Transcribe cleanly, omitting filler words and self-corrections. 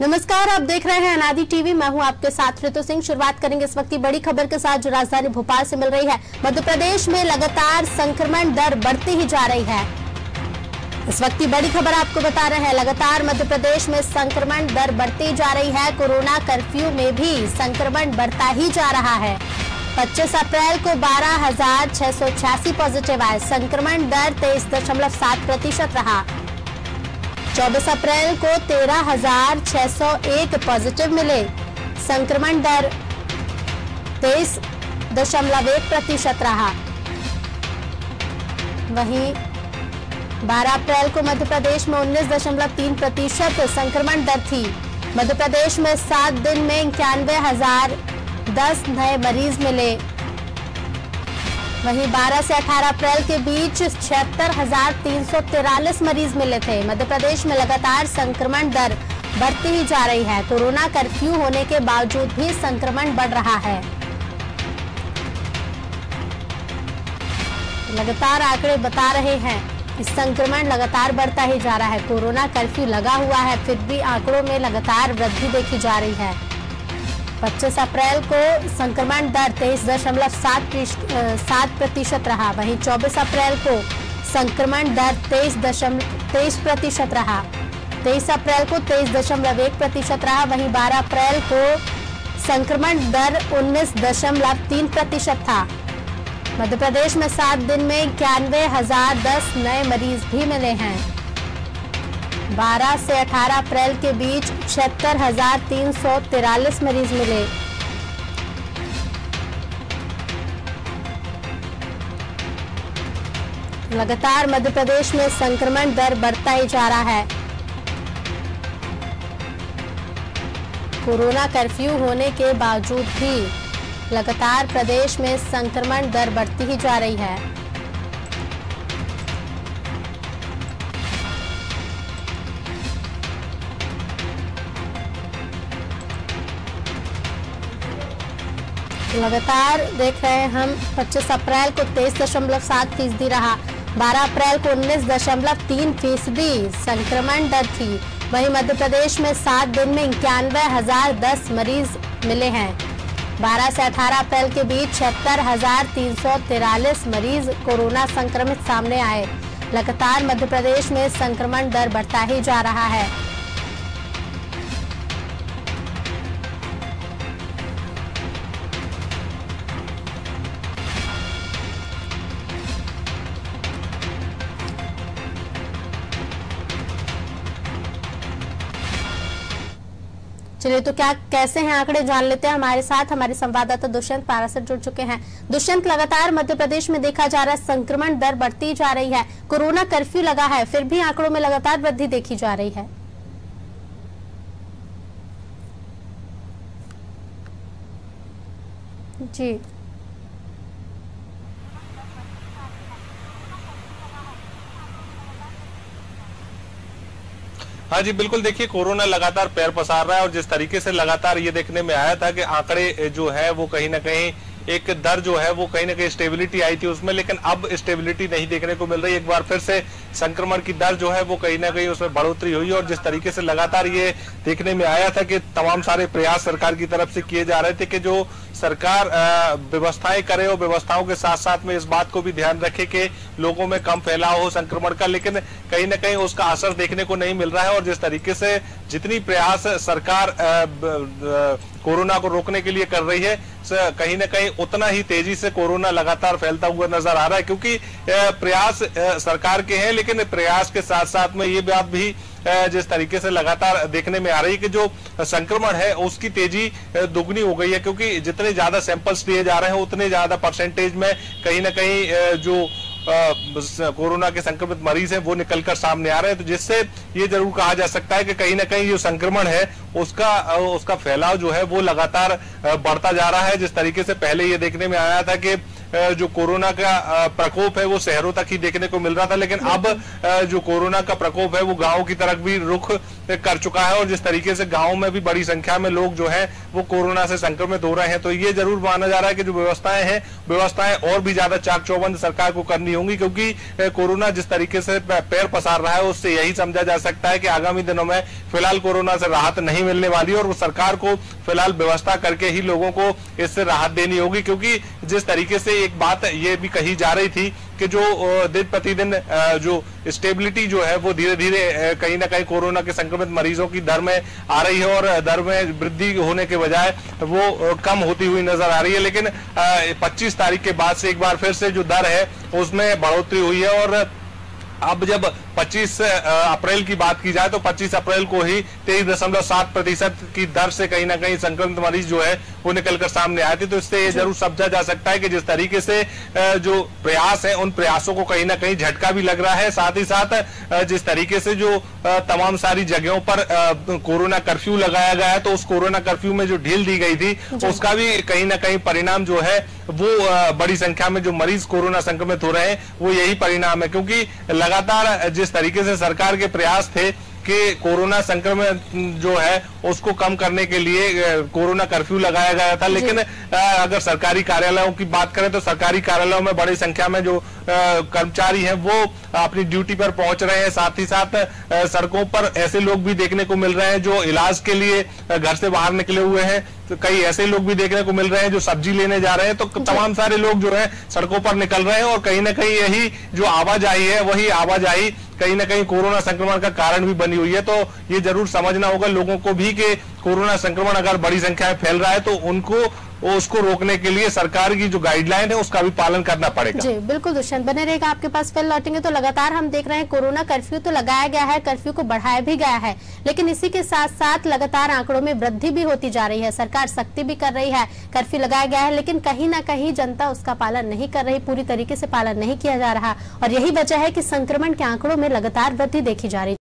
नमस्कार, आप देख रहे हैं अनादि टीवी। मैं हूं आपके साथ ऋतु सिंह। शुरुआत करेंगे इस वक्त की बड़ी खबर के साथ जो राजधानी भोपाल से मिल रही है। मध्य प्रदेश में लगातार संक्रमण दर बढ़ती ही जा रही है। इस वक्त की बड़ी खबर आपको बता रहे हैं, लगातार मध्य प्रदेश में संक्रमण दर बढ़ती जा रही है। कोरोना कर्फ्यू में भी संक्रमण बढ़ता ही जा रहा है। 25 अप्रैल को 12,686 पॉजिटिव आए। संक्रमण दर 23.7% रहा। 24 अप्रैल को 13,601 पॉजिटिव मिले। संक्रमण दर 23.1% रहा। वहीं 12 अप्रैल को मध्य प्रदेश में 19.3% संक्रमण दर थी। मध्य प्रदेश में 7 दिन में 91,010 नए मरीज मिले। वहीं 12 से 18 अप्रैल के बीच 76,343 मरीज मिले थे। मध्य प्रदेश में लगातार संक्रमण दर बढ़ती ही जा रही है। कोरोना कर्फ्यू होने के बावजूद भी संक्रमण बढ़ रहा है। लगातार आंकड़े बता रहे हैं कि संक्रमण लगातार बढ़ता ही जा रहा है। कोरोना कर्फ्यू लगा हुआ है, फिर भी आंकड़ों में लगातार वृद्धि देखी जा रही है। 25 अप्रैल को संक्रमण दर 23.7% रहा। वहीं 24 अप्रैल को संक्रमण दर 23% रहा। 23 अप्रैल को 23.1% रहा। वहीं 12 अप्रैल को संक्रमण दर 19.3% था। मध्य प्रदेश में 7 दिन में 91,010 नए मरीज भी मिले हैं। 12 से 18 अप्रैल के बीच 76,343 मरीज मिले। लगातार मध्य प्रदेश में संक्रमण दर बढ़ता ही जा रहा है। कोरोना कर्फ्यू होने के बावजूद भी लगातार प्रदेश में संक्रमण दर बढ़ती ही जा रही है। लगातार देख रहे हैं हम। 25 अप्रैल को 23.7% रहा। 12 अप्रैल को 19.3% संक्रमण दर थी। वहीं मध्य प्रदेश में 7 दिन में 91,010 मरीज मिले हैं। 12 से 18 अप्रैल के बीच 76,343 मरीज कोरोना संक्रमित सामने आए। लगातार मध्य प्रदेश में संक्रमण दर बढ़ता ही जा रहा है। चलिए तो क्या कैसे हैं आंकड़े जान लेते हैं। हमारे साथ हमारे संवाददाता दुष्यंत पारासर जुड़ चुके हैं। दुष्यंत, लगातार मध्य प्रदेश में देखा जा रहा है संक्रमण दर बढ़ती जा रही है। कोरोना कर्फ्यू लगा है, फिर भी आंकड़ों में लगातार वृद्धि देखी जा रही है। जी हाँ जी, बिल्कुल। देखिए, कोरोना लगातार पैर पसार रहा है और जिस तरीके से लगातार ये देखने में आया था कि आंकड़े जो है वो कहीं ना कहीं एक दर जो है वो कहीं ना कहीं स्टेबिलिटी आई थी उसमें, लेकिन अब स्टेबिलिटी नहीं देखने को मिल रही। एक बार फिर से संक्रमण की दर जो है वो कहीं ना कहीं उसमें बढ़ोतरी हुई और जिस तरीके से लगातार ये देखने में आया था कि तमाम सारे प्रयास सरकार की तरफ से किए जा रहे थे कि जो सरकार व्यवस्थाएं करे और व्यवस्थाओं के साथ साथ में इस बात को भी ध्यान रखे कि लोगों में कम फैलाव हो संक्रमण का, लेकिन कहीं ना कहीं उसका असर देखने को नहीं मिल रहा है। और जिस तरीके से जितनी प्रयास सरकार कोरोना को रोकने के लिए कर रही है, कहीं ना कहीं उतना ही तेजी से कोरोना लगातार फैलता हुआ नजर आ रहा है। क्योंकि प्रयास सरकार के हैं, लेकिन प्रयास के साथ साथ में ये बात भी जिस तरीके से लगातार देखने में आ रही है कि जो संक्रमण है उसकी तेजी दुगनी हो गई है। क्योंकि जितने ज्यादा सैंपल्स लिए जा रहे हैं उतने ज्यादा परसेंटेज में कहीं ना कहीं जो कोरोना के संक्रमित मरीज हैं वो निकलकर सामने आ रहे हैं। तो जिससे ये जरूर कहा जा सकता है कि कहीं ना कहीं जो संक्रमण है उसका फैलाव जो है वो लगातार बढ़ता जा रहा है। जिस तरीके से पहले ये देखने में आया था कि जो कोरोना का प्रकोप है वो शहरों तक ही देखने को मिल रहा था, लेकिन अब जो कोरोना का प्रकोप है वो गांव की तरफ भी रुख कर चुका है और जिस तरीके से गांव में भी बड़ी संख्या में लोग जो है वो कोरोना से संक्रमित हो रहे हैं, तो ये जरूर माना जा रहा है कि जो व्यवस्थाएं और भी ज्यादा चाक चौबंद सरकार को करनी होंगी, क्योंकि कोरोना जिस तरीके से पैर पसार रहा है उससे यही समझा जा सकता है कि आगामी दिनों में फिलहाल कोरोना से राहत नहीं मिलने वाली और सरकार को फिलहाल व्यवस्था करके ही लोगों को इससे राहत देनी होगी। क्योंकि जिस तरीके से एक बात ये भी कही जा रही थी कि जो दिन प्रतिदिन जो स्टेबिलिटी जो है वो धीरे धीरे कहीं ना कहीं कोरोना के संक्रमित मरीजों की दर में आ रही है और दर में वृद्धि होने के बजाय वो कम होती हुई नजर आ रही है, लेकिन 25 तारीख के बाद से एक बार फिर से जो दर है उसमें बढ़ोतरी हुई है और अब जब 25 अप्रैल की बात की जाए तो 25 अप्रैल को ही 23.7% की दर से कहीं ना कहीं संक्रमित मरीज जो है वो निकलकर सामने आए थे। तो इससे ये जरूर समझा जा सकता है कि जिस तरीके से जो प्रयास है उन प्रयासों को कहीं ना कहीं झटका भी लग रहा है, साथ ही साथ जिस तरीके से जो तमाम सारी जगहों पर कोरोना कर्फ्यू लगाया गया है तो उस कोरोना कर्फ्यू में जो ढील दी गई थी उसका भी कहीं ना कहीं परिणाम जो है वो बड़ी संख्या में जो मरीज कोरोना संक्रमित हो रहे हैं वो यही परिणाम है। क्योंकि लगातार जिस तरीके से सरकार के प्रयास थे कि कोरोना संक्रमण जो है उसको कम करने के लिए कोरोना कर्फ्यू लगाया गया था, लेकिन अगर सरकारी कार्यालयों की बात करें तो सरकारी कार्यालयों में बड़ी संख्या में जो कर्मचारी हैं वो अपनी ड्यूटी पर पहुंच रहे हैं, साथ ही साथ सड़कों पर ऐसे लोग भी देखने को मिल रहे हैं जो इलाज के लिए घर से बाहर निकले हुए हैं, तो कई ऐसे लोग भी देखने को मिल रहे हैं जो सब्जी लेने जा रहे हैं, तो तमाम सारे लोग जो है सड़कों पर निकल रहे हैं और कहीं ना कहीं यही जो आवाजाही है वही आवाजाही कहीं ना कहीं कोरोना संक्रमण का कारण भी बनी हुई है। तो ये जरूर समझना होगा लोगों को भी कि कोरोना संक्रमण अगर बड़ी संख्या में फैल रहा है तो उनको उसको रोकने के लिए सरकार की जो गाइडलाइन है उसका भी पालन करना पड़ेगा। जी बिल्कुल दुष्यंत, बने रहेगा आपके पास। फिर लौटेंगे तो लगातार हम देख रहे हैं कोरोना कर्फ्यू तो लगाया गया है, कर्फ्यू को बढ़ाया भी गया है, लेकिन इसी के साथ साथ लगातार आंकड़ों में वृद्धि भी होती जा रही है, सरकार सख्ती भी कर रही है। कर्फ्यू लगाया गया है लेकिन कहीं ना कहीं जनता उसका पालन नहीं कर रही, पूरी तरीके से पालन नहीं किया जा रहा और यही वजह है कि संक्रमण के आंकड़ों में लगातार वृद्धि देखी जा रही है।